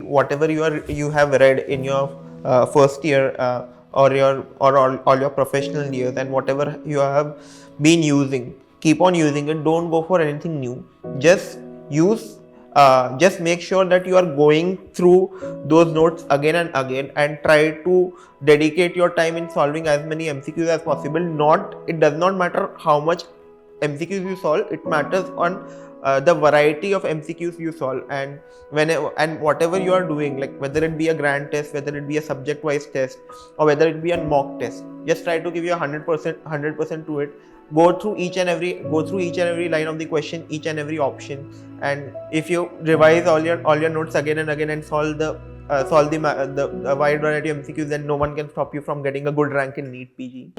whatever you have read in your first year or all your professional years, and whatever you have been using, keep on using it. Don't go for anything new. Just use just make sure that you are going through those notes again and again, and try to dedicate your time in solving as many MCQs as possible. It does not matter how much MCQs you solve, it matters on the variety of MCQs you solve, and whatever you are doing, like whether it be a grand test, whether it be a subject wise test, or whether it be a mock test, just try to give you 100% to it. Go through each and every line of the question, each and every option, and if you revise all your notes again and again and solve the wide variety of MCQs, then no one can stop you from getting a good rank in NEET PG.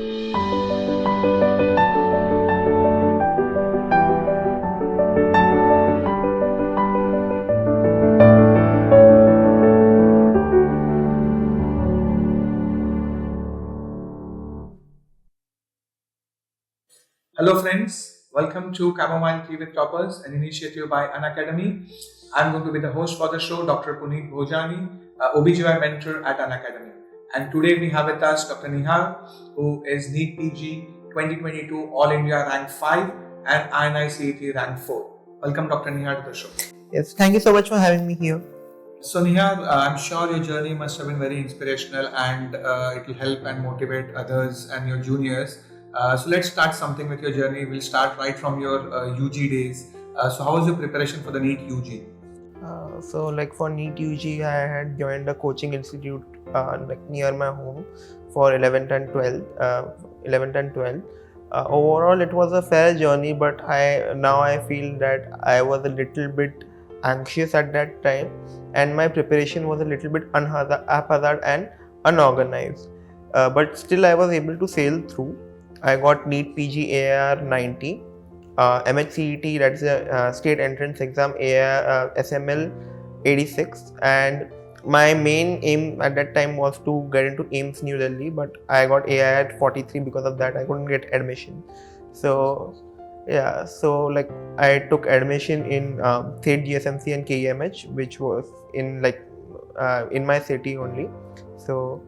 Hello friends, welcome to Chamomile Tea with Toppers, an initiative by Unacademy. I'm going to be the host for the show, Dr. Puneet Bhojani, OBGY mentor at Unacademy. And today we have with us Dr. Nehar, who is NEET PG 2022 All India Rank 5 and INICET Rank 4. Welcome Dr. Nehar to the show. Yes, thank you so much for having me here. So Nehar, I'm sure your journey must have been very inspirational, and it will help and motivate others and your juniors. So let's start something with your journey. We'll start right from your UG days. So how was your preparation for the NEET UG? So like for NEET UG, I had joined a coaching institute like near my home for 11th and 12th. Overall, it was a fair journey, but I feel that I was a little bit anxious at that time, and my preparation was a little bit haphazard and unorganized. But still, I was able to sail through. I got NEET PG AR 90, MHCET, that's a state entrance exam, AR SML 86, and my main aim at that time was to get into AIMS New Delhi, but I got AI at 43. Because of that, I couldn't get admission. So yeah, so like I took admission in THEAT, GSMC and KEMH, which was in my city only. So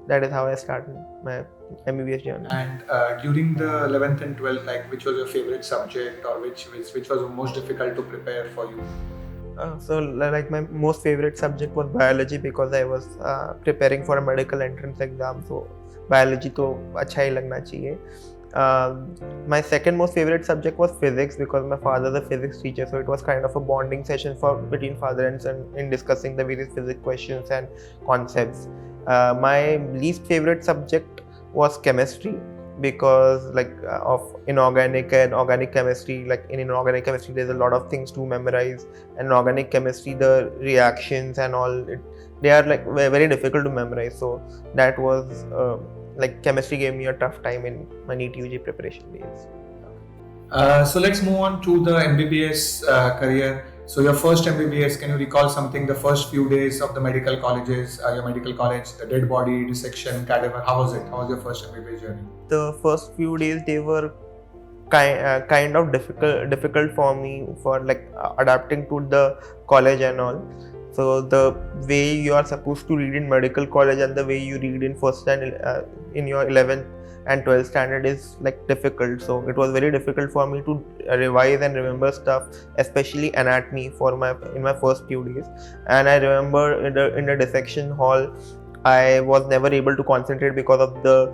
that is how I started my MBBS journey. And during the 11th and 12th, like which was your favorite subject, or which was the most difficult to prepare for you? So like my most favorite subject was biology, because I was preparing for a medical entrance exam. So biology to acha hi lagna chahiye. My second most favorite subject was physics, because my father is a physics teacher, so it was kind of a bonding session between father and son in discussing the various physics questions and concepts. My least favorite subject was chemistry, because of inorganic and organic chemistry. Like in inorganic chemistry, there's a lot of things to memorize, and organic chemistry, the reactions and all, they are like very difficult to memorize. So that was chemistry gave me a tough time in my NEET UG preparation days. So let's move on to the MBBS career. So your first MBBS, can you recall something, the first few days of the medical colleges, your medical college, the dead body dissection, cadaver, how was it? How was your first MBBS journey? The first few days, they were kind of difficult for me for adapting to the college and all. So the way you are supposed to read in medical college and the way you read in first and in your 11th and 12th standard is difficult. So it was very difficult for me to revise and remember stuff, especially anatomy in my first few days. And I remember in the dissection hall, I was never able to concentrate because of the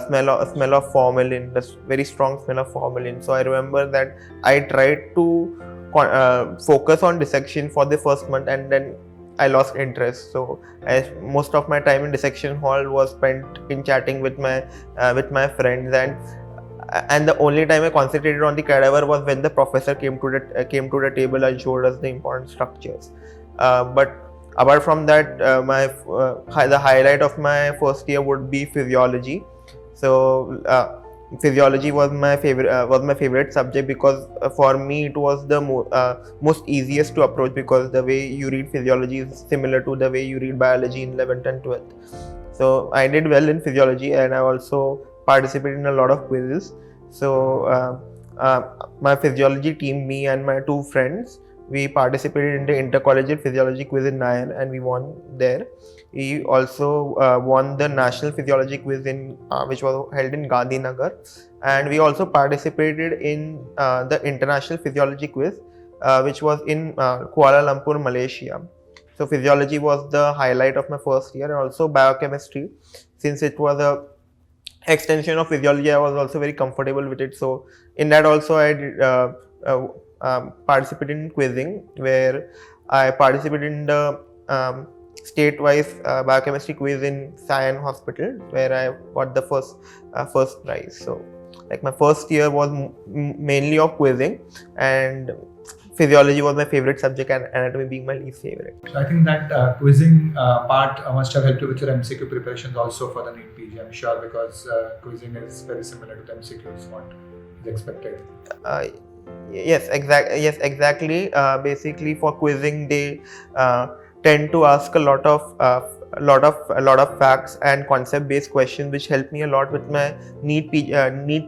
smell of formalin, the very strong smell of formalin. So I remember that I tried to focus on dissection for the first month, and then I lost interest. So most of my time in dissection hall was spent in chatting with my friends, and the only time I concentrated on the cadaver was when the professor came to the table and showed us the important structures. But apart from that, the highlight of my first year would be physiology. So physiology was my favorite subject, because for me it was the most easiest to approach, because the way you read physiology is similar to the way you read biology in 11th and 12th. So I did well in physiology, and I also participated in a lot of quizzes. So my physiology team, me and my two friends, we participated in the intercollegiate physiology quiz in Nehar and we won there. We also won the national physiology quiz in which was held in Gandhinagar, and we also participated in the international physiology quiz which was in Kuala Lumpur, Malaysia. So physiology was the highlight of my first year, and also biochemistry, since it was a extension of physiology. I was also very comfortable with it. So in that also I did, participated in quizzing, where I participated in the state-wise biochemistry quiz in Sion Hospital, where I got the first prize. So like my first year was mainly of quizzing, and physiology was my favorite subject and anatomy being my least favorite. So I think that quizzing part must have helped you with your MCQ preparations also for the NEET PG, I'm sure, because quizzing is very similar to the MCQs, what is expected. Yes, exactly. Basically, for quizzing, they tend to ask a lot of facts and concept-based questions, which helped me a lot with my NEET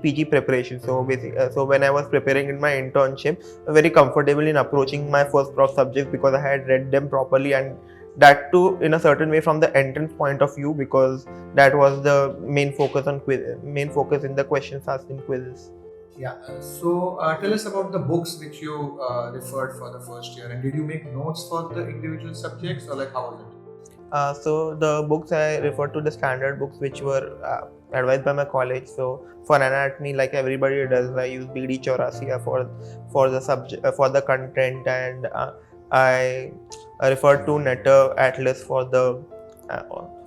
PG preparation. So so when I was preparing in my internship, I was very comfortable in approaching my first prof subjects because I had read them properly, and that too in a certain way from the entrance point of view, because that was the main focus in the questions asked in quizzes. Yeah. So tell us about the books which you referred for the first year, and did you make notes for the individual subjects, or like how was it? So the books I refer to the standard books which were advised by my college. So for anatomy, like everybody does, I use BD Chaurasia for the subject for the content, and I refer to Netter Atlas for the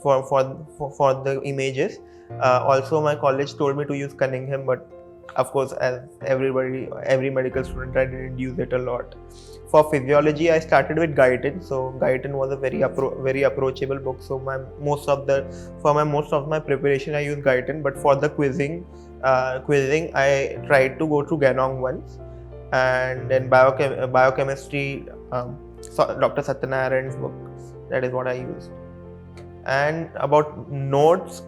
for the images. Also, my college told me to use Cunningham, but of course, as every medical student, I didn't use it a lot. For physiology, I started with Guyton. So Guyton was a very approachable book. So most of my preparation, I use Guyton. But for the quizzing, I tried to go through Ganong once, and then biochemistry, Dr. Satyanarayan's book. That is what I used. And about notes,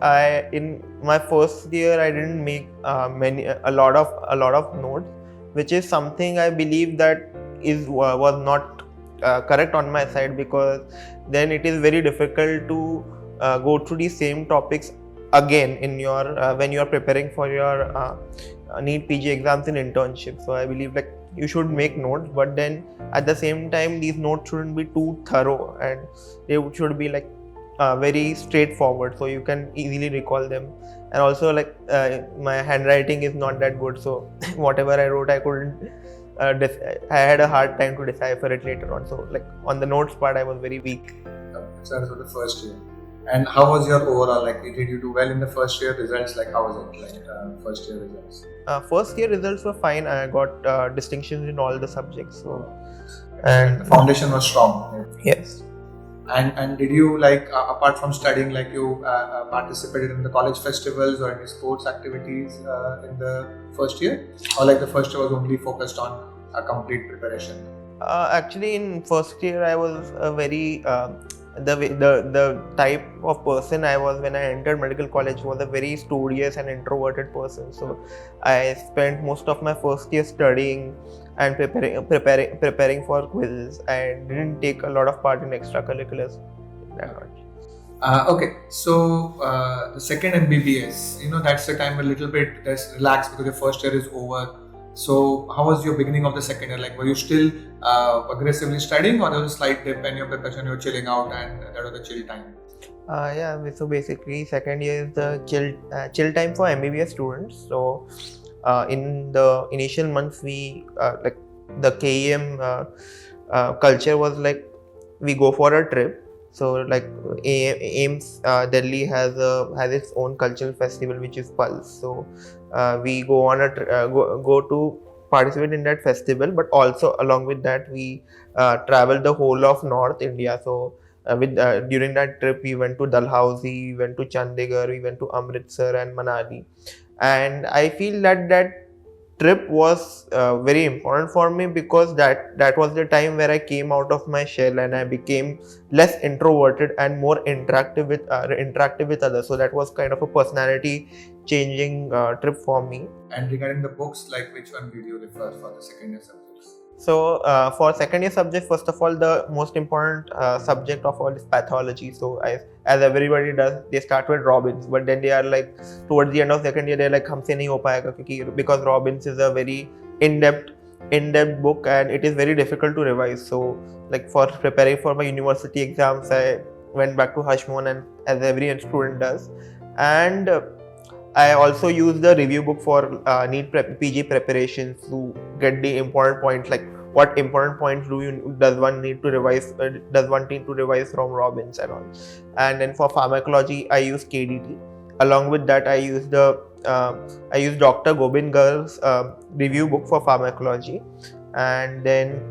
in my first year I didn't make a lot of notes, which is something I believe that was not correct on my side, because then it is very difficult to go through the same topics again in your when you are preparing for your NEET PG exams in internship. So I believe like you should make notes, but then at the same time these notes shouldn't be too thorough, and they should be like very straightforward, so you can easily recall them. And also like my handwriting is not that good, so whatever I wrote I couldn't I had a hard time to decipher it later on. So like on the notes part I was very weak. So that was the first year. And how was your overall, like did you do well in the first year results? Like how was it, like first year results? First year results were fine. I got distinctions in all the subjects, so And the foundation was strong. yes. And did you like apart from studying, like you participated in the college festivals or any sports activities in the first year, or like the first year was only focused on a complete preparation? Actually, in first year I was a very the type of person I was when I entered medical college was a very studious and introverted person. So I spent most of my first year studying and preparing for quizzes. I didn't take a lot of part in extracurriculars that much. Okay, so the second MBBS, that's the time a little bit less relaxed because your first year is over. So how was your beginning of the second year? Like, were you still aggressively studying, or there was a slight dip in your preparation, you were chilling out, and that was the chill time? Yeah, so basically second year is the chill time for MBBS students. So in the initial months we like the KEM culture was like we go for a trip. So like AIMS Delhi has its own cultural festival which is Pulse. So we go on go to participate in that festival, but also along with that we travel the whole of North India. So during that trip we went to Dalhousie, we went to Chandigarh, we went to Amritsar and Manali, and I feel that trip was very important for me because that was the time where I came out of my shell and I became less introverted and more interactive with others. So that was kind of a personality changing trip for me. And regarding the books, like which one did you refer for the second year subjects? So for second year subject, first of all, the most important subject of all is pathology. So as everybody does, they start with Robbins, but then they are like towards the end of second year, they're like हमसे नहीं हो पाएगा क्योंकि because Robbins is a very in-depth book and it is very difficult to revise. So like for preparing for my university exams, I went back to Hashmon, and as every student does, and I also use the review book for NEET PG preparations to get the important points, like what important points does one need to revise from Robbins and all. And then for pharmacology, I use KDT. Along with that, I use Dr. Gobind Garg's review book for pharmacology, and then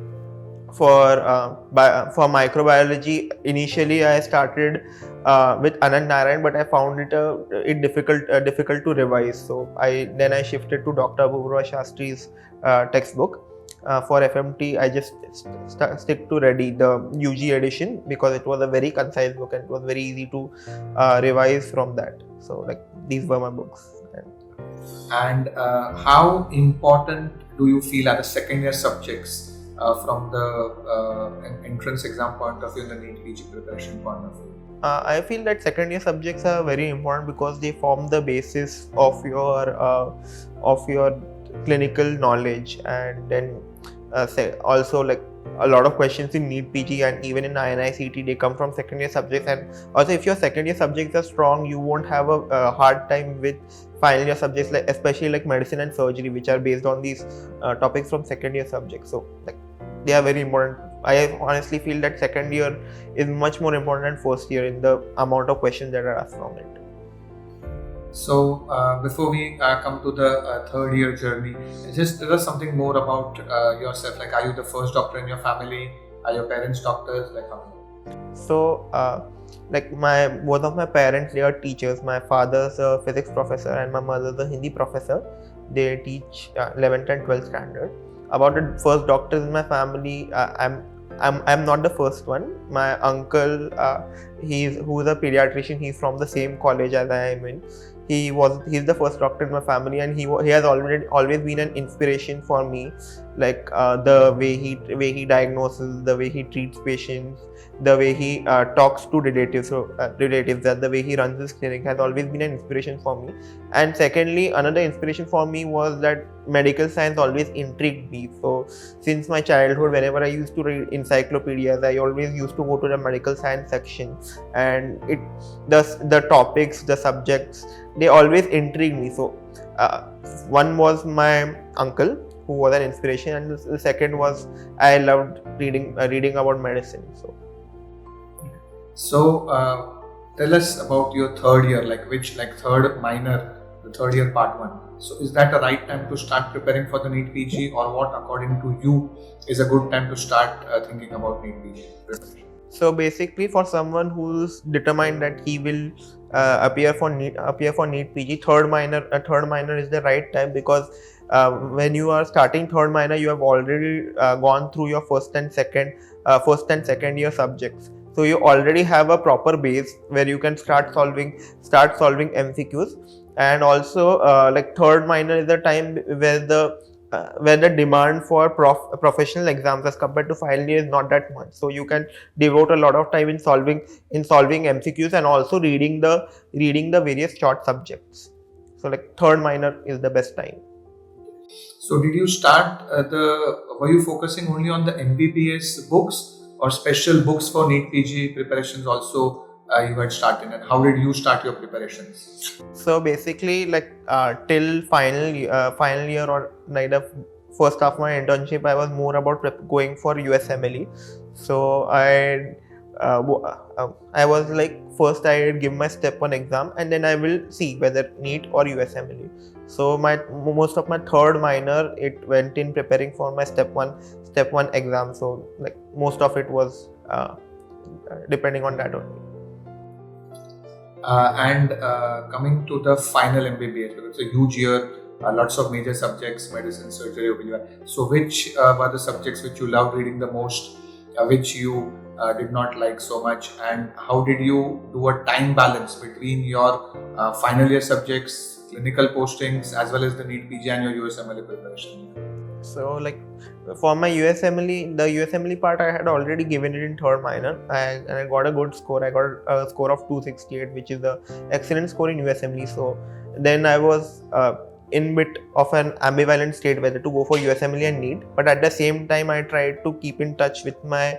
for microbiology, initially I started with Anand Narayan, but I found it difficult to revise. So I shifted to Dr. Bhuvra Shastri's textbook. For FMT, I just stick to Ready, the UG edition, because it was a very concise book and it was very easy to revise from that. So like these were my books. And how important do you feel are the second year subjects from the entrance exam point of view and the NEET PG preparation point of view? I feel that second year subjects are very important because they form the basis of your clinical knowledge, and then also like a lot of questions in NEET PG and even in INICET, they come from second year subjects. And also if your second year subjects are strong, you won't have a hard time with final year subjects, like especially like medicine and surgery, which are based on these topics from second year subjects. So like they are very important. I honestly feel that second year is much more important than first year in the amount of questions that are asked from it. So before we come to the third year journey, just tell us something more about yourself. Like, are you the first doctor in your family? Are your parents doctors? Like how? So like both of my parents, they are teachers. My father's a physics professor and my mother's a Hindi professor. They teach 11th and 12th standard. About the first doctors in my family, I'm not the first one. My uncle, who's a pediatrician, he's from the same college as I am in. He's the first doctor in my family, and he has always been an inspiration for me. Like the way he diagnoses, the way he treats patients, the way he talks to relatives, that the way he runs his clinic has always been an inspiration for me. And secondly, another inspiration for me was that medical science always intrigued me. So since my childhood, whenever I used to read encyclopedias, I always used to go to the medical science section, and the topics, the subjects, they always intrigued me. So one was my uncle, who was an inspiration, and the second was I loved reading about medicine. So tell us about your third year, third minor, the third year part one. So is that the right time to start preparing for the NEET PG, or what according to you is a good time to start thinking about NEET PG preparation? So basically, for someone who's determined that he will appear for NEET PG, third minor is the right time, because when you are starting third minor, you have already gone through your first and second year subjects. So you already have a proper base where you can start solving MCQs. And also like third minor is the time where the demand for professional exams as compared to final year is not that much. So you can devote a lot of time in solving MCQs and also reading the various short subjects. So like third minor is the best time. So did you start were you focusing only on the MBBS books, or special books for NEET PG preparations also you had started, and how did you start your preparations? So basically, like till final year or like the first half of my internship, I was more about going for USMLE. So I was like, first I give my step 1 exam, and then I will see whether NEET or USMLE. So most of my third minor, it went in preparing for my step one exam. So like most of it was depending on that only. And coming to the final MBBS, it's a huge year, lots of major subjects, medicine, surgery, OBGYN. So which were the subjects which you loved reading the most, which you did not like so much, and how did you do a time balance between your final year subjects, clinical postings, as well as the NEET PG and your USMLE preparation? So like for my USMLE, the USMLE part I had already given it in third minor, and I got a good score. I got a score of 268, which is the excellent score in USMLE. So then I was in bit of an ambivalent state whether to go for USMLE and NEET. But at the same time, I tried to keep in touch with my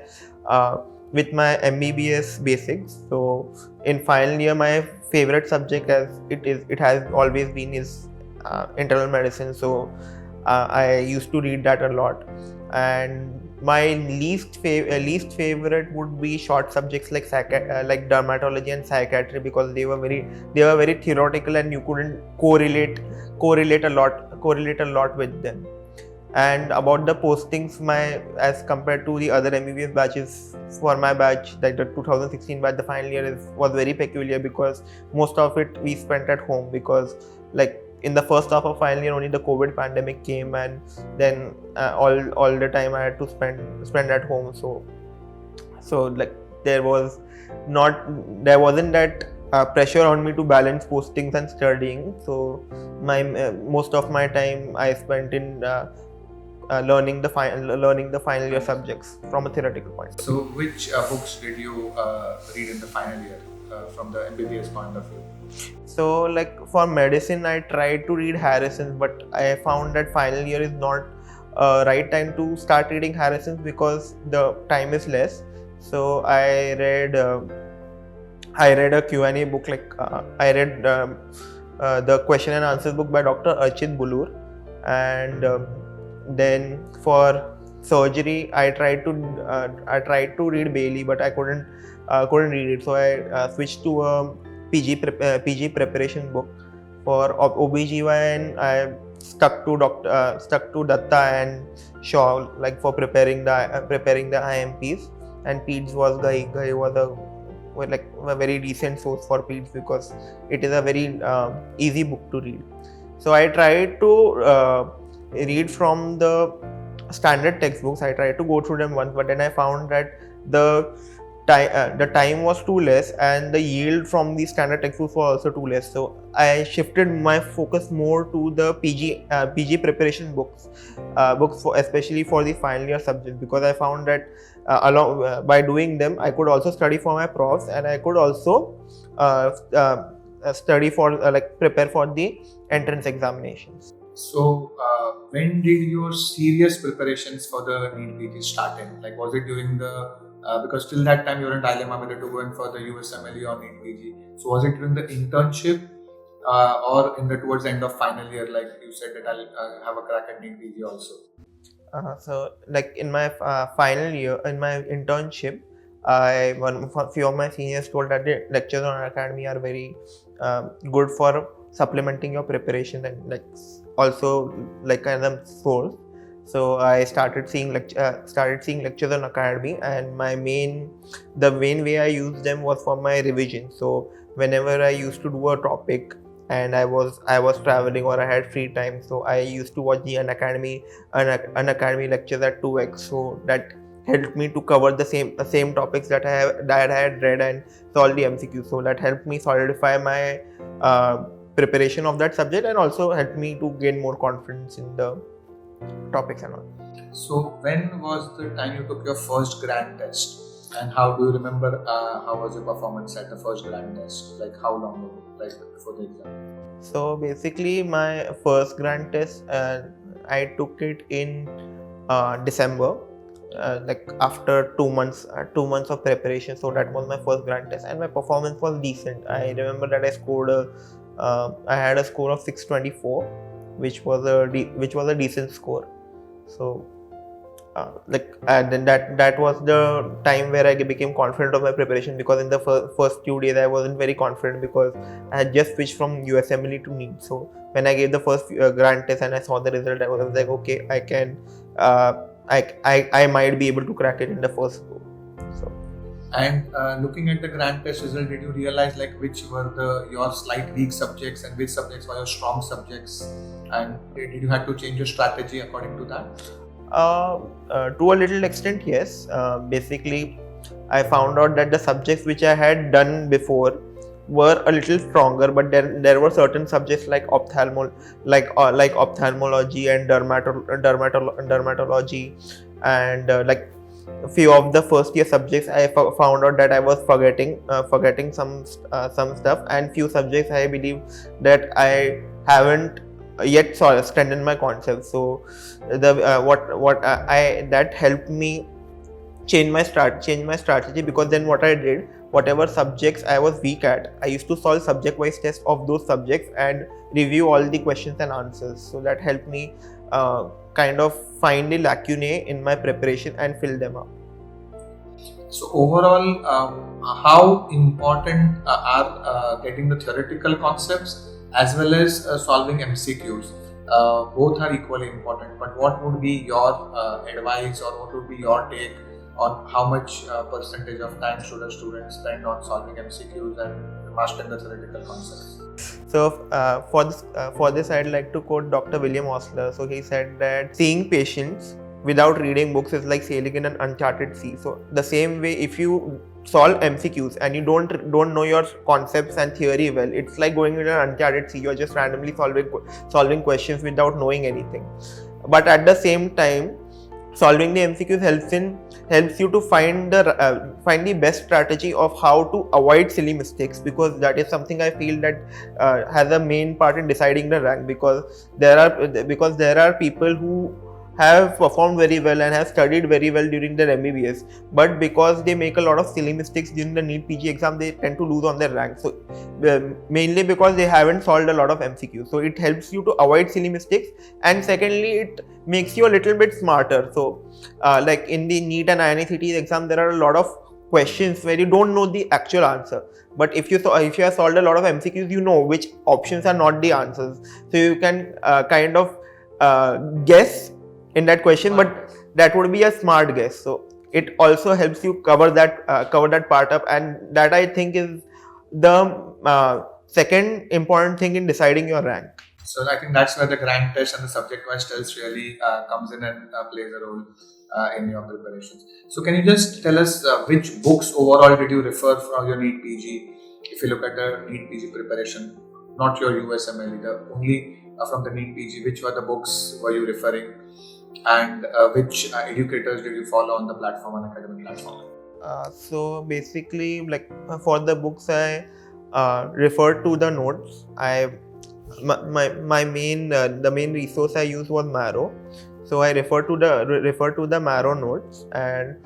MBBS basics. So in final year, my favorite subject, as it has always been, is internal medicine. So I used to read that a lot, and my least favorite would be short subjects like like dermatology and psychiatry, because they were very theoretical and you couldn't correlate a lot with them. And about the postings, as compared to the other MBBS batches, for my batch, like the 2016 batch, the final year was very peculiar because most of it we spent at home, because like in the first half of final year only the COVID pandemic came, and then all the time I had to spend at home. So like there wasn't that pressure on me to balance postings and studying. So most of my time I spent in learning the final year subjects from a theoretical point. So, which books did you read in the final year from the MBBS point of view? So, like for medicine, I tried to read Harrison's, but I found that final year is not right time to start reading Harrison's because the time is less. So, I read a Q&A book, like I read the question and answers book by Dr. Archit Bulur, and then for surgery, I tried to read Bailey, but I couldn't read it. So I switched to a PG preparation book. For OBGYN, I stuck to Datta and Shaw, like for preparing the IMPs. And Peds was Gai was a very decent source for Peds because it is a very easy book to read. So I tried to read from the standard textbooks. I tried to go through them once, but then I found that the time was too less and the yield from the standard textbooks was also too less. So I shifted my focus more to the PG preparation books especially for the final year subjects, because I found that by doing them I could also study for my profs, and I could also study for prepare for the entrance examinations. So, when did your serious preparations for the NEET PG start in? Like, was it during the because till that time you were in dilemma whether to go in for the USMLE or NEET PG. So, was it during the internship or towards the end of final year? Like you said that I'll have a crack at NEET PG also. So, like in my final year, in my internship, a few of my seniors told that the lectures on Unacademy are very good for supplementing your preparation and also kind of source. So I started seeing lectures on Unacademy, and the main way I used them was for my revision. So whenever I used to do a topic and I was traveling or I had free time, so I used to watch the Unacademy lectures at 2x. So that helped me to cover the same topics that I had read and solve the MCQ. So that helped me solidify my preparation of that subject, and also helped me to gain more confidence in the topics and all. So when was the time you took your first grand test, and how do you remember how was your performance at the first grand test? Like how long ago, like before the exam? So basically my first grand test, I took it in December, after 2 months of preparation. So that was my first grand test, and my performance was decent. I remember that I had a score of 624, which was a decent score. So then that was the time where I became confident of my preparation, because in the first few days I wasn't very confident because I had just switched from USMLE to NEET. So when I gave the first grand test and I saw the result, I was like, okay, I can I might be able to crack it in the first go. So. And looking at the grand test result, did you realize which were your slight weak subjects and which subjects were your strong subjects? And did you have to change your strategy according to that? To a little extent, yes. Basically, I found out that the subjects which I had done before were a little stronger, but there were certain subjects like ophthalmology and dermatology, and like a few of the first year subjects I found out that I was forgetting some stuff, and few subjects I believe that I haven't yet strengthened my concepts. So the what I that helped me change my strategy, because then what I did, whatever subjects I was weak at, I used to solve subject wise tests of those subjects and review all the questions and answers. So that helped me kind of find the lacunae in my preparation and fill them up. So overall, how important are getting the theoretical concepts as well as solving MCQs? Both are equally important, but what would be your advice, or what would be your take on how much percentage of time should a student spend on solving MCQs and mastering the theoretical concepts? So for this I'd like to quote Dr. William Osler. So he said that seeing patients without reading books is like sailing in an uncharted sea. So the same way, if you solve MCQs and you don't know your concepts and theory well, it's like going in an uncharted sea. You're just randomly solving questions without knowing anything. But at the same time, solving the MCQs helps you to find the best strategy of how to avoid silly mistakes, because that is something I feel that has a main part in deciding the rank, because there are people who have performed very well and have studied very well during their MBBS, but because they make a lot of silly mistakes during the NEET PG exam, they tend to lose on their rank. So mainly because they haven't solved a lot of MCQs. So it helps you to avoid silly mistakes, and secondly, it makes you a little bit smarter. So like in the NEET and INICET exam, there are a lot of questions where you don't know the actual answer, but if you have solved a lot of MCQs, you know which options are not the answers, so you can kind of guess in that question, but that would be a smart guess. So it also helps you cover that part up, and that I think is the second important thing in deciding your rank. So I think that's where the rank test and the subject wise tests really comes in and plays a role in your preparations. So can you just tell us which books overall did you refer from your NEET PG? If you look at the NEET PG preparation, not your USMLE, only from the NEET PG, which were the books were you referring? And which educators did you follow on the platform, Unacademy platform? So basically, like for the books, I referred to the notes. My main the main resource I used was Marrow. So I referred to the Marrow notes, and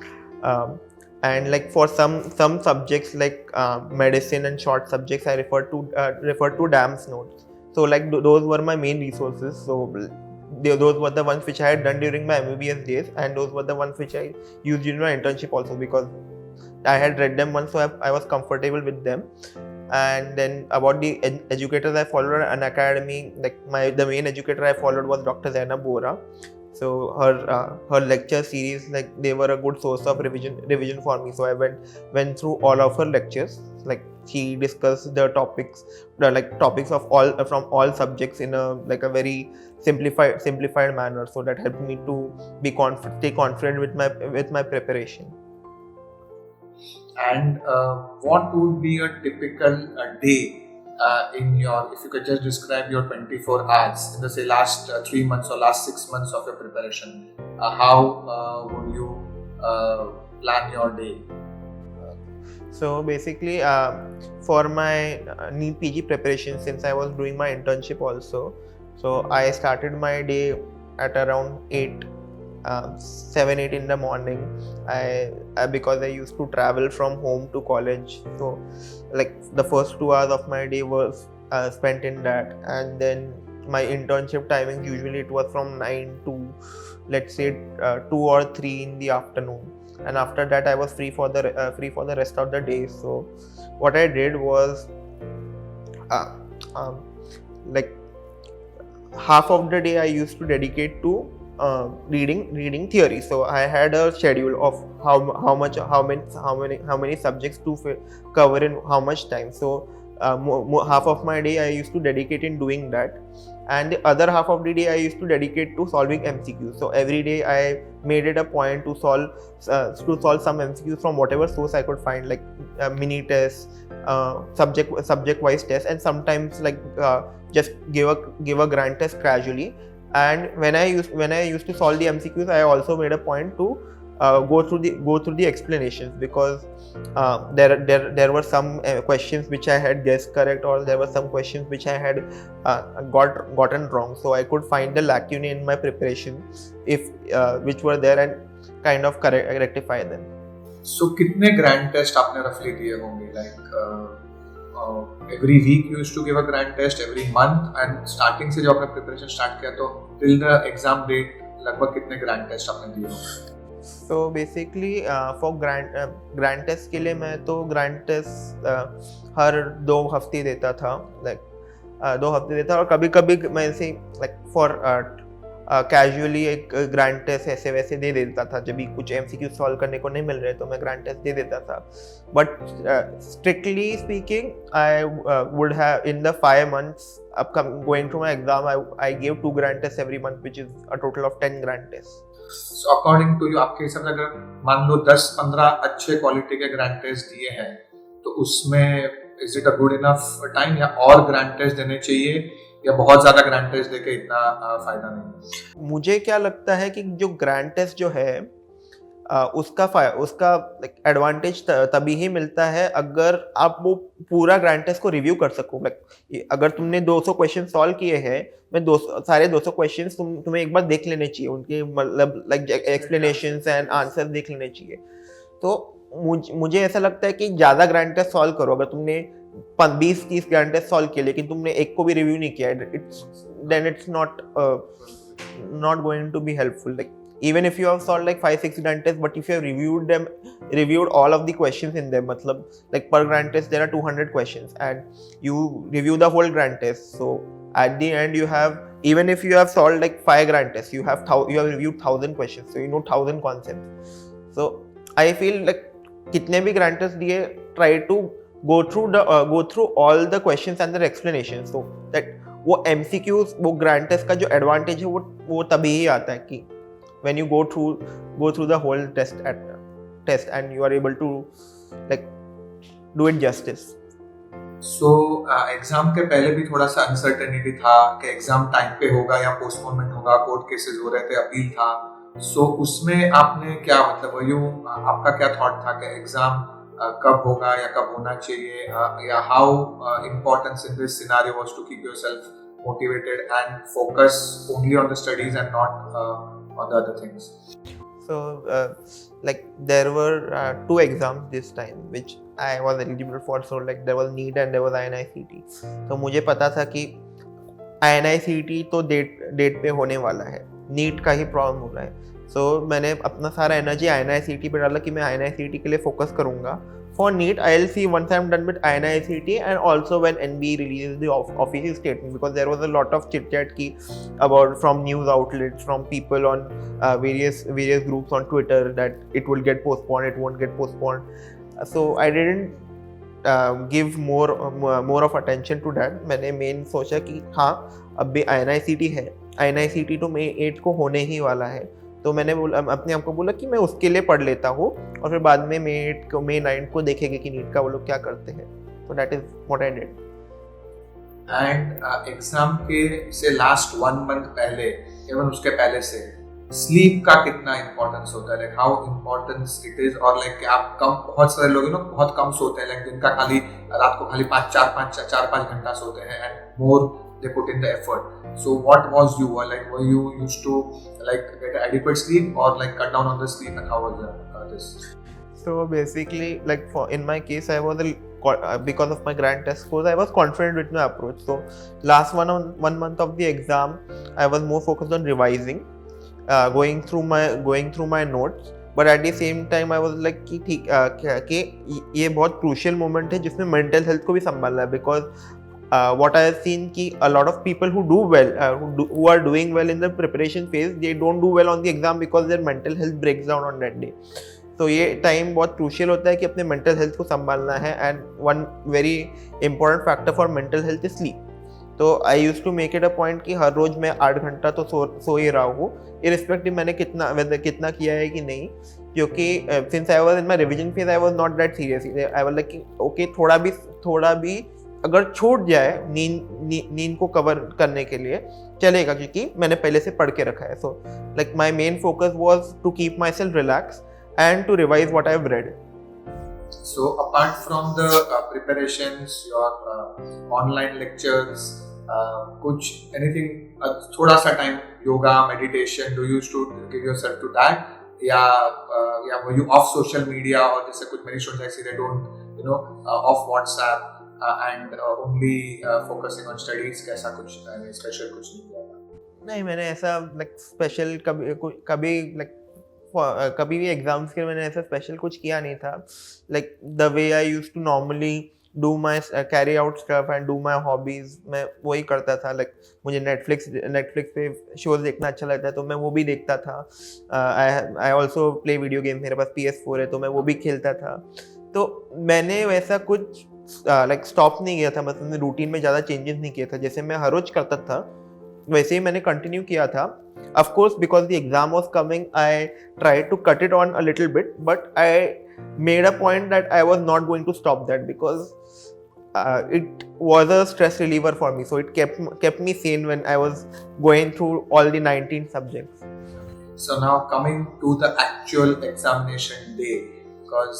like for some subjects like medicine and short subjects, I referred to DAM's notes. So like those were my main resources. So those were the ones which I had done during my MBBS days, and those were the ones which I used during my internship also, because I had read them once, so I was comfortable with them. And then about the educators I followed at Unacademy, like the main educator I followed was Dr. Zainab Bora. So her lecture series, like they were a good source of revision for me. So I went through all of her lectures. Like she discussed the topics of all from all subjects in a very simplified manner. So that helped me to stay confident with my preparation. And what would be a typical day in your, if you could just describe your 24 hours in the say last 3 months or last 6 months of your preparation, how would you plan your day? So basically, for my NEET PG preparation, since I was doing my internship also, so I started my day at around 7-8 in the morning. Because I used to travel from home to college, so like the first 2 hours of my day was spent in that, and then my internship timings, usually it was from 9 to let's say 2 or 3 in the afternoon, and after that I was free for the rest of the day. So what I did was like half of the day I used to dedicate to reading theory. So I had a schedule of how many subjects to cover in how much time. So half of my day I used to dedicate in doing that, and the other half of the day I used to dedicate to solving MCQs. So every day I made it a point to solve some MCQs from whatever source I could find, like mini tests, subject wise tests, and sometimes like just give a grand test casually. And when I used to solve the MCQs, I also made a point to go through the explanations, because there were some questions which I had guessed correct, or there were some questions which I had gotten wrong. So I could find the lacunae in my preparation, if which were there, and kind of rectify them. So कितने grand test आपने roughly दिए होंगे? Like every week you used to give a grand test, every month, and starting से जब आपने preparation start किया तो till the exam date लगभग कितने grand test आपने दिए होंगे? So basically for grand test के लिए मैं तो grand test हर 2 हफ्ते देता था, like 2 हफ्ते देता, और कभी कभी मैं ऐसे like for कैजुअली एक ग्रांड टेस्ट ऐसे वैसे दे देता था, जब भी कुछ MCQ सॉल्व करने को नहीं मिल रहे तो मैं ग्रांड टेस्ट दे देता था. But strictly speaking I would have in the 5 months going through my exam, I gave 2 grand tests every month, which is a total of 10 grand tests. So according to you, आपके हिसाब से अगर मान लो 10-15 अच्छे quality के grand test दिए हैं तो उसमें is it a good enough time, या और ग्रांड टेस्ट देने चाहिए, या बहुत ज्यादा ग्रांड टेस्ट देके इतना फायदा नहीं? मुझे क्या लगता है कि जो ग्रांड टेस्ट जो है उसका एडवांटेज तभी ही मिलता है अगर आप वो पूरा ग्रांड टेस्ट को रिव्यू कर सको. अगर तुमने 200 क्वेश्चन सॉल्व किए हैं, मैं सारे 200 क्वेश्चन तुम्हें एक बार देख लेने चाहिए, उनके मतलब लाइक एक्सप्लेनेशंस एंड आंसर देख लेने चाहिए. तो मुझे ऐसा लगता है कि ज़्यादा ग्रांड टेस्ट सॉल्व करो. अगर तुमने 20-30 ग्रांड टेस्ट सॉल्व किए लेकिन तुमने एक को भी रिव्यू नहीं किया, it's not going to be helpful. Like even if you have solved like 5-6 grand tests, but if you have reviewed all of the questions in them, matlab like per grand test there are 200 questions and you review the whole grand test, so at the end you have, even if you have solved like 5 grand tests, you have reviewed 1000 questions, so you know 1000 concepts. So I feel like kitne bhi grand tests diye, try to go through all the questions and their explanations, so that वो MCQs, वो grand test का जो advantage है वो तभी ही आता है कि when you go through the whole test and you are able to like do it justice. So exam के पहले भी थोड़ा सा अनसर्टेनिटी था कि एग्जाम टाइम पे होगा या पोस्टपोनमेंट होगा, कोर्ट केसेस हो रहे थे, अपील था. सो उसमें आपने क्या मतलब आपका क्या थॉट था कि एग्जाम कब होगा या कब होना चाहिए, या how importance in this scenario was to keep yourself motivated and focus only on the studies and not on the other things? So like there were 2 exams this time which I was eligible for. So like there was NEET and there was INICET. तो मुझे पता था कि INICET तो date पे होने वाला है, NEET का ही प्रॉब्लम हो रहा है. So मैंने अपना सारा एनर्जी INICET पे डाला कि मैं INICET के लिए फोकस करूँगा. For NEET, I'll see once I'm done with INICET and also when NB releases the official statement, because there was a lot of chit-chat about from news outlets, from people on various groups on Twitter that it will get postponed, it won't get postponed. So I didn't give more of attention to that. मैंने main सोचा कि हाँ अब भी INICET है, INICET तो May 8 को होने ही वाला है, तो मैंने अपने आप को बोला कि मैं उसके लिए पढ़ लेता हूँ और फिर बाद में May 9 को देखेंगे कि नीट का वो लोग क्या करते हैं. तो that is what I did. And exam के से लास्ट 1 month पहले, इवन उसके पहले से स्लीप का कितना इंपॉर्टेंस होता है? Like how importance it is, और लाइक आप बहुत सारे लोग बहुत कम सोते हैं, लाइक दिन का खाली रात को खाली 4-5 घंटा सोते हैं, and more they put in the effort. So what was you like? Were you used to like get adequate sleep or like cut down on the sleep, and how was this? So basically, like in my case, I was because of my grand test scores, I was confident with my approach. So last 1 month of the exam, I was more focused on revising, going through my notes. But at the same time, I was like कि ये बहुत crucial moment है जिसमें mental health को भी संभालना है, because what I have seen कि a lot of people who do well, who are doing well in the preparation phase, they don't do well on the exam because their mental health breaks down on that day. तो ये time बहुत crucial होता है कि अपने mental health को संभालना है, and one very important factor for mental health is sleep. तो I use to make it a point कि हर रोज मैं 8 घंटा तो सो ही रहा हूँ, इरिस्पेक्टिव मैंने कितना किया है कि नहीं, क्योंकि since I was in my revision phase I was not that serious. I was like okay, थोड़ा भी अगर छूट जाए नींद को कवर करने के लिए चलेगा, क्योंकि मैंने पहले से पढ़ के रखा है. So like my main focus was to keep myself relax and to revise what I've read. So apart from the preparations, your online lectures, कुछ anything, थोड़ा सा time yoga, meditation, do you used to give yourself to that? या were you off social media, और जैसे कुछ many students I see they don't off WhatsApp and only focusing on studies, कैसा कुछ special कुछ नहीं किया था? नहीं, मैंने ऐसा like special कभी like कभी भी एग्जाम्स के लिए मैंने ऐसा स्पेशल कुछ किया नहीं था. Like the way I used to normally do my carry out stuff and do my hobbies, मैं वही करता था. लाइक मुझे नेटफ्लिक्स पे शोज देखना अच्छा लगता है तो मैं वो भी देखता था. I also play video game, मेरे पास PS4 है तो मैं वो भी खेलता था. तो मैंने वैसा कुछ लाइक स्टॉप नहीं किया था, मतलब रूटीन में ज़्यादा चेंजेस नहीं किया था. जैसे मैं हर रोज करता था वैसे ही मैंने कंटिन्यू किया था. Of course, because the exam was coming, I tried to cut it on a little bit, but I made a point that I was not going to stop that because it was a stress reliever for me. So it kept me sane when I was going through all the 19 subjects. So now coming to the actual examination day, because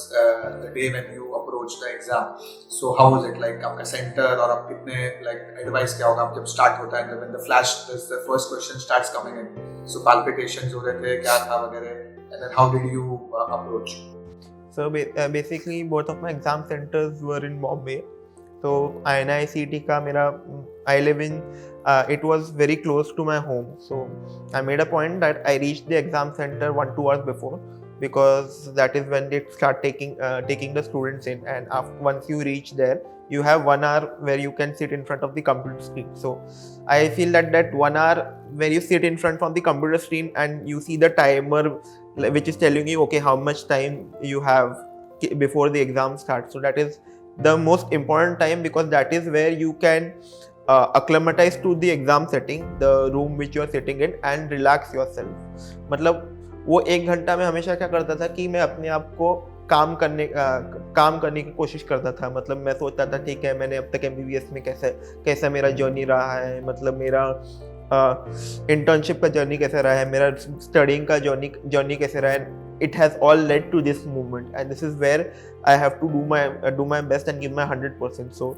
the day when you approach the exam, so how was it like? आपका center और आप कितने like advice क्या होगा जब start होता है, when the flash, the first question starts coming in, so palpitations हो रहे थे, क्या था वगैरह, and then how did you approach? So basically both of my exam centers were in Bombay. So INICET का मेरा I live in it was very close to my home, so I made a point that I reached the exam center 1-2 hours before, because that is when they start taking the students in, and once you reach there you have 1 hour where you can sit in front of the computer screen. So I feel that 1 hour where you sit in front of the computer screen and you see the timer which is telling you okay how much time you have before the exam starts, so that is the most important time, because that is where you can acclimatize to the exam setting, the room which you are sitting in, and relax yourself. मतलब वो 1 घंटा में हमेशा क्या करता था कि मैं अपने आप को काम करने की कोशिश करता था. मतलब मैं सोचता था ठीक है, मैंने अब तक MBBS में कैसा मेरा जर्नी रहा है, मतलब मेरा इंटर्नशिप का जर्नी कैसा रहा है, मेरा स्टडिंग का जर्नी कैसे रहा है. It has all led to this moment, and this is where I have to do my best and give my 100%. So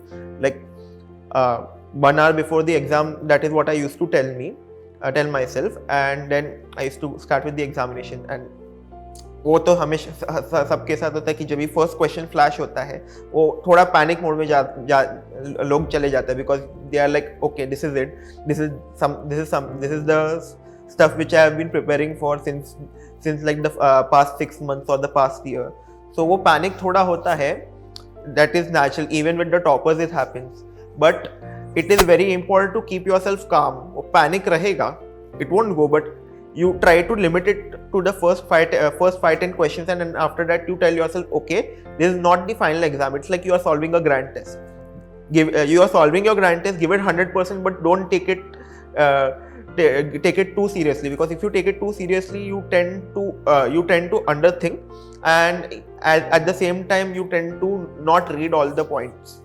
like 1 hour before the exam, that is what I used to tell myself, and then I used to start with the examination. And वो तो हमेशा सबके साथ होता है कि जब भी फर्स्ट क्वेश्चन फ्लैश होता है वो थोड़ा पैनिक मोड में लोग चले जाते हैं, because they are like okay this is it, this is the stuff which I have been preparing for since like the past 6 months or the past year. So वो panic थोड़ा होता है, that is natural, even with the toppers it happens, but it is very important to keep yourself calm. वो panic रहेगा, it won't go, but you try to limit it to the first 5-10 questions, and then after that you tell yourself okay, this is not the final exam, it's like you are solving a grand test. You are solving your grand test, give it 100%, but don't take it too seriously, because if you take it too seriously you tend to underthink, and at the same time you tend to not read all the points.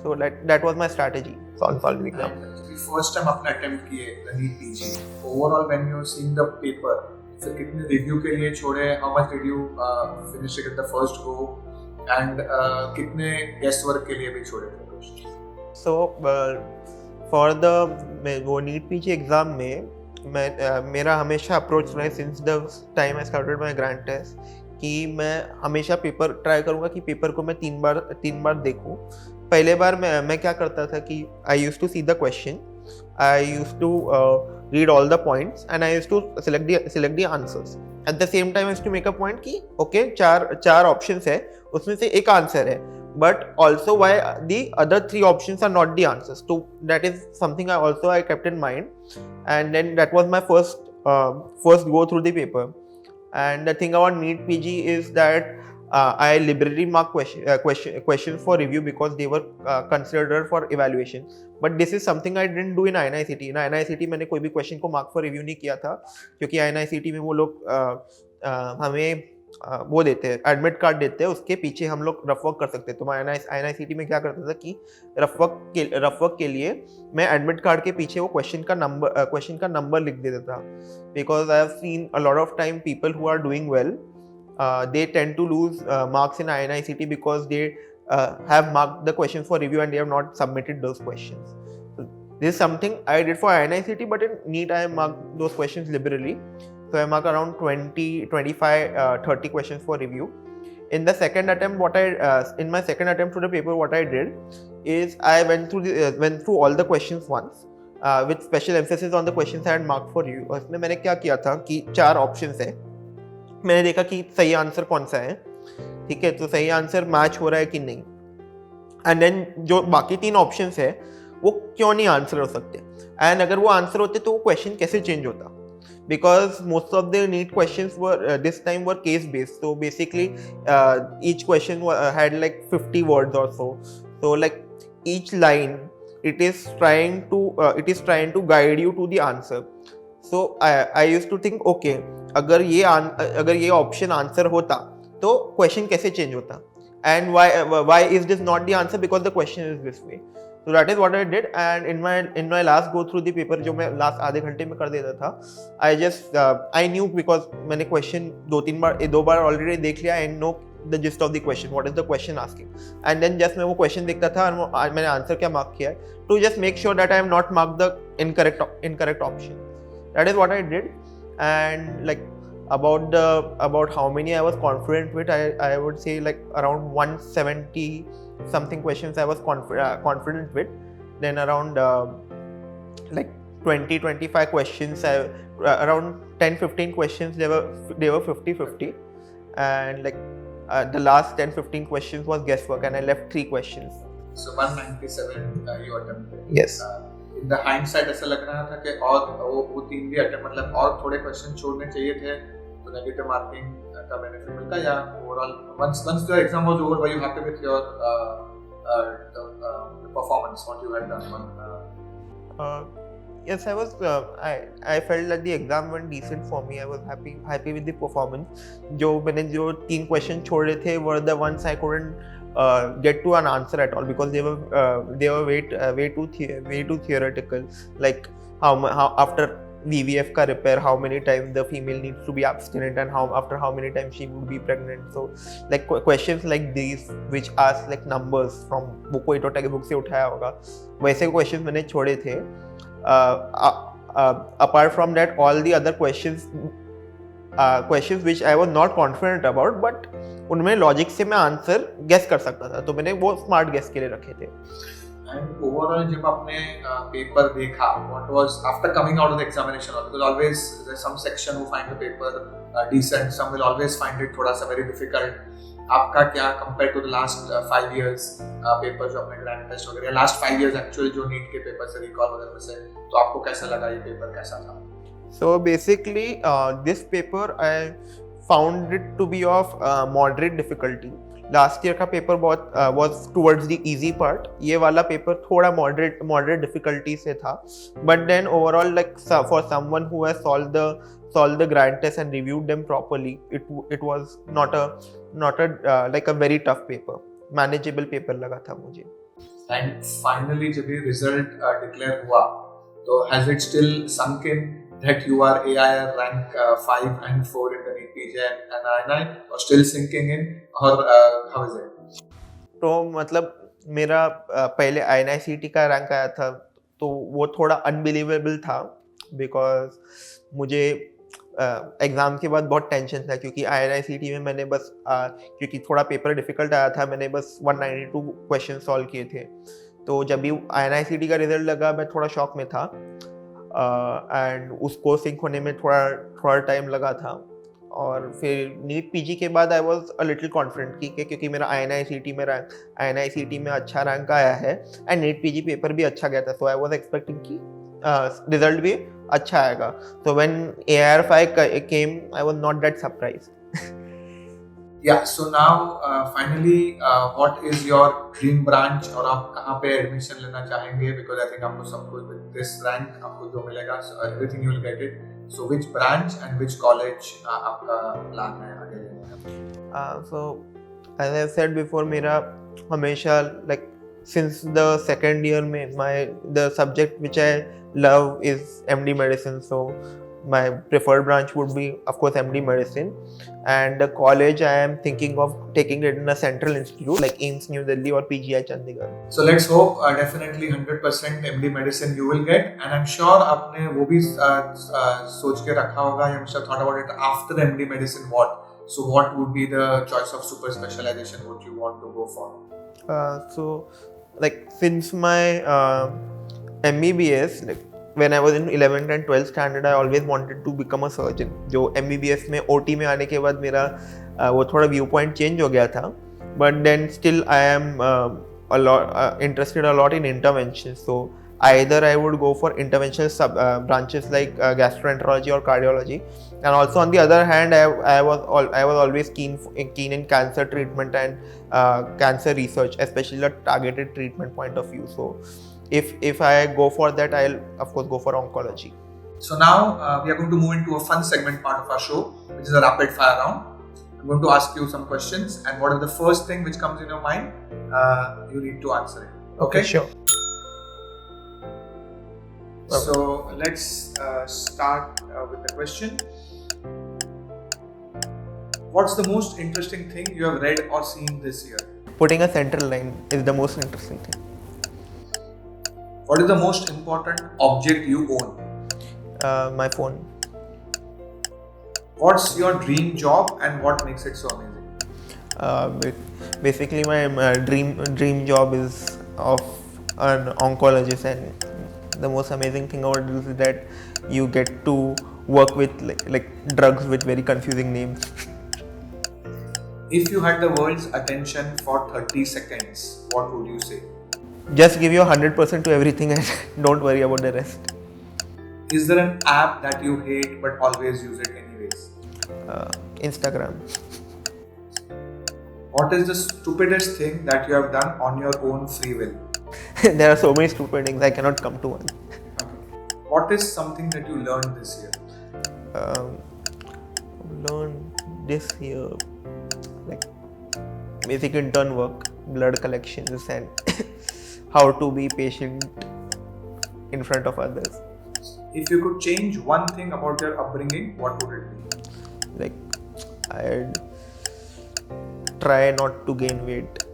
So that was my strategy on solving the exam. First time आपने attempt किए the NEET PG, overall when you seeing the paper, फिर कितने review के लिए छोड़े, how much did you finish it at the first go, and कितने guest work के लिए भी छोड़े थे? So for the वो NEET PG एग्ज़ाम में मेरा हमेशा अप्रोच रहा है since the time I started my grand test कि मैं हमेशा पेपर ट्राई करूँगा कि पेपर को मैं तीन बार देखूँ. पहले बार मैं क्या करता था कि I used to see the question, I used to read all the points, and I used to select the answers. At the same time I used to make a point कि ओके चार options है, उसमें से एक answer है, but also why the other 3 options are not the answers. So that is something I kept in mind, and then that was my first go through the paper. And the thing about NEET PG is that I liberally mark questions for review because they were considered for evaluation. But this is something I didn't do in INICET. In INICET मैंने कोई भी question को mark for review नहीं किया था, क्योंकि INICET में वो लोग हमें वो देते हैं, एडमिट कार्ड देते हैं, उसके पीछे हम लोग रफ वर्क कर सकते हैं. तो मैं INICET में क्या करता था कि रफ वर्क के लिए मैं एडमिट कार्ड के पीछे वो क्वेश्चन का नंबर लिख देता था. Because I have seen a lot of time people who are doing well, they tend to lose marks in INICET because they have marked the questions for review and they have not submitted those questions. So this is something I did for INICET, but in NEET I marked those questions liberally. So I marked around 20, 25, 30 questions for review. In the second attempt, in my second attempt to the paper, what I did is I went through all the questions once, with special emphasis on the questions I had marked for review. और इसमें मैंने क्या किया था कि 4 options है, मैंने देखा कि सही आंसर कौन सा है, ठीक है, तो सही आंसर मैच हो रहा है कि नहीं. एंड देन जो बाकी 3 ऑप्शंस है वो क्यों नहीं आंसर हो सकते, एंड अगर वो आंसर होते तो वो क्वेश्चन कैसे चेंज होता. Because most of the NEET questions were this time were case based, so basically each question had like 50 words or so. So like each line it is trying to guide you to the answer. So I used to think, okay, अगर ये option answer होता तो question कैसे change होता, and why is this not the answer because the question is this way. So that is what I did, and in my last go through the paper जो मैं last आधे घंटे में कर देता था, I knew because मैंने question दो बार ऑलरेडी देख लिया, and know the gist of the question, what is the question asking, and then just मैं वो क्वेश्चन देखता था और मैंने आंसर क्या मार्क किया है, to just make sure that I have not marked the incorrect option. That is what I did. And like about how many I was confident with, I would say like around 170 something questions I was confident with. Then around like 20-25 questions, around 10-15 questions they were 50-50, and like the last 10-15 questions was guesswork, and I left 3 questions. So 197 you attempted. Yes. In the hindsight ऐसा लग रहा था कि और वो 3 भी attempt, मतलब और थोड़े क्वेश्चन छोड़ने चाहिए थे तो नेगेटिव मार्किंग का बेनिफिट मिलता, या overall once the exam was over were you happy with your performance, what you had done? Yes, I was. I felt that the exam went decent for me. I was happy with the performance. जो 3 questions छोड़े थे were the ones I couldn't get to an answer at all because they were way too theoretical. Like how after VVF का repair, how many times the female needs to be abstinent, and after how many times she would be pregnant. So like questions like these which ask like numbers from book को तो text book से उठाया होगा, वैसे questions मैंने छोड़े थे. Apart from that, all the other questions which I was not confident about, but उनमें लॉजिक से मैं आंसर गेस कर सकता था, तो मैंने वो स्मार्ट गेस के लिए रखे थे. And overall जब आपने पेपर देखा, what was after coming out of the examination, because always there's some section who find the paper decent, some will always find it थोड़ा सा very difficult. आपका क्या compared to the last 5 years paper जो आपने grand test वगैरह, last 5 years actually जो NEET के paper से रिकॉल वगैरह से, तो आपको कैसा लगा ये पेपर, कैसा था? So basically this paper I found it to be of moderate difficulty. Last year का पेपर बहुत was towards the easy part. ये वाला पेपर थोड़ा moderate difficulty से था, but then overall like for someone who has solved the grand test and reviewed them properly, it was not a like a very tough paper. Manageable paper लगा था मुझे. And finally जब ये result declare हुआ, तो has it still sunk in that you are AIR rank 5 and 4 in the NEET PG and INI, or still sinking in, or how is it? तो मतलब मेरा पहले INICET का रैंक आया था, तो वो थोड़ा अनबिलीवेबल था बिकॉज मुझे एग्ज़ाम के बाद बहुत टेंशन था, क्योंकि INICET में मैंने बस क्योंकि थोड़ा पेपर डिफ़िकल्ट आया था, मैंने बस 192 क्वेश्चन सॉल्व किए थे. तो जब भी INICET का रिजल्ट लगा मैं थोड़ा शॉक में था, एंड उसको सिंक होने में थोड़ा टाइम लगा था. और फिर नीट पीजी के बाद I was a little confident कि क्योंकि मेरा INICET में अच्छा रैंक आया है एंड नीट पीजी पेपर भी अच्छा गया था, सो आई वाज एक्सपेक्टिंग कि रिजल्ट भी अच्छा आएगा. So when AR5 came, I was not that surprised. Yeah, so now finally what is your dream branch और आप कहाँ पे एडमिशन लेना चाहेंगे? Because I think आपको सब कुछ with this rank आपको जो मिलेगा, so everything you will get it. So which branch and which college आपका प्लान है आगे लेने का? So as I said before, मेरा हमेशा like since the second year में the subject which I love is MD medicine. So my preferred branch would be of course MD medicine, and the college I am thinking of taking it in a central institute like AIIMS New Delhi or PGI Chandigarh. So let's hope definitely 100% MD medicine you will get, and I'm sure आपने वो भी सोच के रखा होगा, you must have thought about it after MD medicine what. So what would be the choice of super specialization what you want to go for? So like since my MBBS, like when I was in 11th and 12th standard, I always wanted to become a surgeon. जो MBBS में OT में आने के बाद मेरा वो थोड़ा view point change हो गया था, but then still I am interested a lot in intervention. So either I would go for interventional branches like gastroenterology or cardiology, and also on the other hand I was always keen in cancer treatment and cancer research, especially the targeted treatment point of view. So if I go for that, I'll of course go for oncology. So now we are going to move into a fun segment part of our show, which is a rapid fire round. I'm going to ask you some questions, and what is the first thing which comes in your mind, you need to answer it. Okay? Sure. So let's start with the question. What's the most interesting thing you have read or seen this year? Putting a central line is the most interesting thing. What is the most important object you own? My phone. What's your dream job and what makes it so amazing? Basically, my dream job is of an oncologist, and the most amazing thing about this is that you get to work with like drugs with very confusing names. If you had the world's attention for 30 seconds, what would you say? Just give your 100% to everything and don't worry about the rest. Is there an app that you hate but always use it anyways? Instagram. What is the stupidest thing that you have done on your own free will? There are so many stupid things, I cannot come to one. Okay. What is something that you learned this year? Learned this year, like basic intern work, blood collections, and how to be patient in front of others. If you could change one thing about your upbringing, what would it be? Like, I'd try not to gain weight.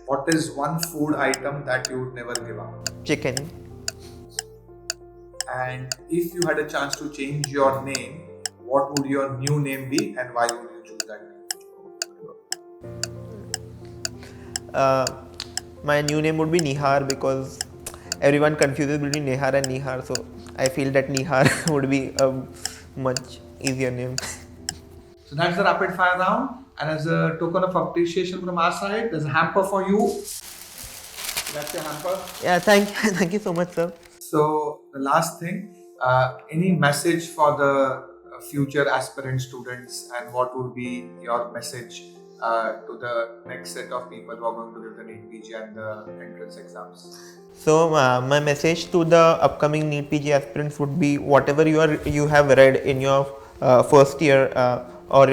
What is one food item that you would never give up? Chicken. And if you had a chance to change your name, what would your new name be and why would you choose that name? My new name would be Nehar because everyone confuses between Nehar and Nehar, so I feel that Nehar would be a much easier name. So that's the rapid fire round, and as a token of appreciation from our side, there's a hamper for you. That's your hamper. Yeah, thank you so much, sir. So the last thing, any message for the future aspirant students, and what would be your message to the next set of people who are going to give the NEET PG and the entrance exams? So my message to the upcoming NEET PG aspirants would be whatever you have read in your first year or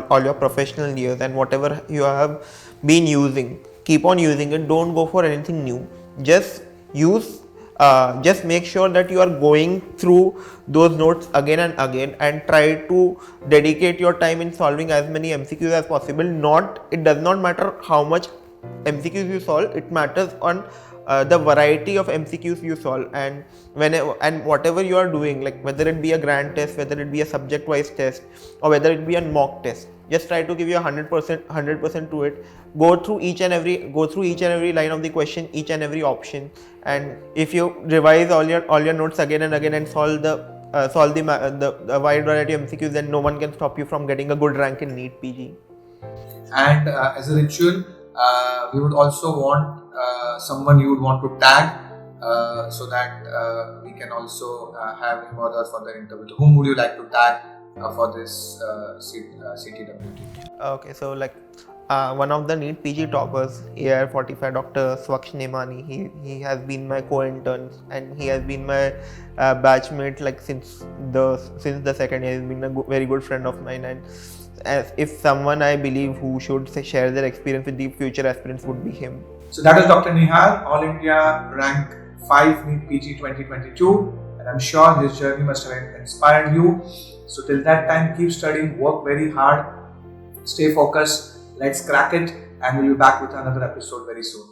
all your professional years, and whatever you have been using, keep on using it. Don't go for anything new. Just use. Just make sure that you are going through those notes again and again, and try to dedicate your time in solving as many MCQs as possible. It does not matter how much MCQs you solve. It matters on the variety of MCQs you solve, and whatever you are doing, like whether it be a grand test, whether it be a subject-wise test, or whether it be a mock test, just try to give you 100% to it. Go through each and every line of the question, each and every option, and if you revise all your notes again and again and solve the wide variety of MCQs, then no one can stop you from getting a good rank in NEET PG. And as a ritual, we would also want someone you would want to tag so that we can also have him or her for the interview. So whom would you like to tag for this CTwT? Okay, so like one of the NEET PG toppers, AR45, Dr. Swaksh Nemani, he has been my co-intern and he has been my batchmate like since the second year. He's been a very good friend of mine, and as if someone I believe who should share their experience with the future aspirants would be him. So that is Dr. Nehar, All India Rank 5 NEET PG 2022, and I'm sure his journey must have inspired you. So till that time, keep studying, work very hard, stay focused, let's crack it, and we'll be back with another episode very soon.